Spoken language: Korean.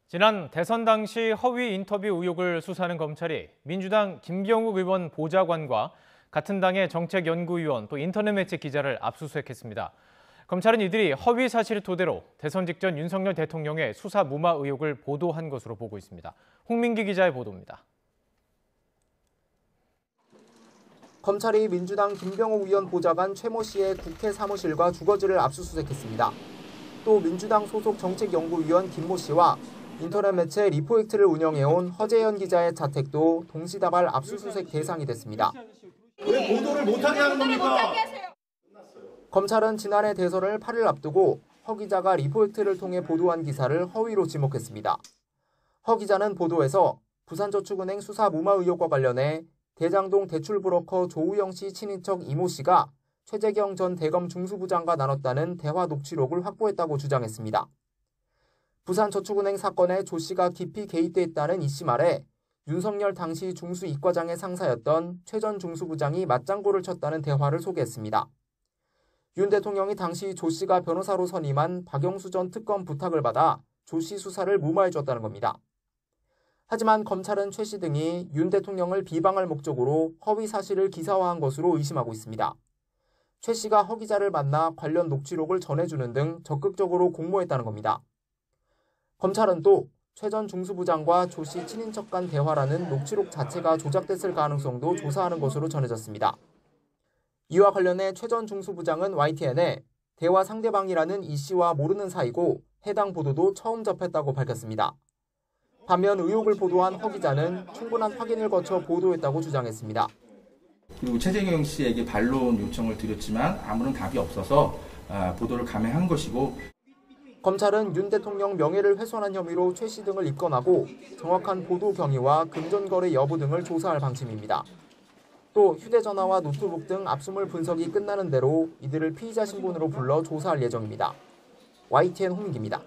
지난 대선 당시 허위 인터뷰 의혹을 수사하는 검찰이 민주당 김병욱 의원 보좌관과 같은 당의 정책연구위원 또 인터넷 매체 기자를 압수수색했습니다. 검찰은 이들이 허위 사실을 토대로 대선 직전 윤석열 대통령의 수사 무마 의혹을 보도한 것으로 보고 있습니다. 홍민기 기자의 보도입니다. 검찰이 민주당 김병욱 의원 보좌관 최모 씨의 국회 사무실과 주거지를 압수수색했습니다. 또 민주당 소속 정책연구위원 김모 씨와 인터넷 매체 리포액트를 운영해온 허재현 기자의 자택도 동시다발 압수수색 대상이 됐습니다. 왜 보도를 못하게 하는 겁니까? 검찰은 지난해 대선을 8일 앞두고 허 기자가 리포액트를 통해 보도한 기사를 허위로 지목했습니다. 허 기자는 보도에서 부산저축은행 수사 무마 의혹과 관련해 대장동 대출 브로커 조우영 씨 친인척 이모 씨가 최재경 전 대검 중수부장과 나눴다는 대화 녹취록을 확보했다고 주장했습니다. 부산저축은행 사건에 조 씨가 깊이 개입돼 있다는 이 씨 말에 윤석열 당시 중수이과장의 상사였던 최 전 중수부장이 맞장구를 쳤다는 대화를 소개했습니다. 윤 대통령이 당시 조 씨가 변호사로 선임한 박영수 전 특검 부탁을 받아 조 씨 수사를 무마해줬다는 겁니다. 하지만 검찰은 최 씨 등이 윤 대통령을 비방할 목적으로 허위 사실을 기사화한 것으로 의심하고 있습니다. 최 씨가 허 기자를 만나 관련 녹취록을 전해주는 등 적극적으로 공모했다는 겁니다. 검찰은 또 최 전 중수부장과 조 씨 친인척 간 대화라는 녹취록 자체가 조작됐을 가능성도 조사하는 것으로 전해졌습니다. 이와 관련해 최 전 중수부장은 YTN에 대화 상대방이라는 이 씨와 모르는 사이고 해당 보도도 처음 접했다고 밝혔습니다. 반면 의혹을 보도한 허 기자는 충분한 확인을 거쳐 보도했다고 주장했습니다. 그리고 최재경 씨에게 반론 요청을 드렸지만 아무런 답이 없어서 보도를 감행한 것이고, 검찰은 윤 대통령 명예를 훼손한 혐의로 최 씨 등을 입건하고 정확한 보도 경위와 금전거래 여부 등을 조사할 방침입니다. 또 휴대전화와 노트북 등 압수물 분석이 끝나는 대로 이들을 피의자 신분으로 불러 조사할 예정입니다. YTN 홍민기입니다.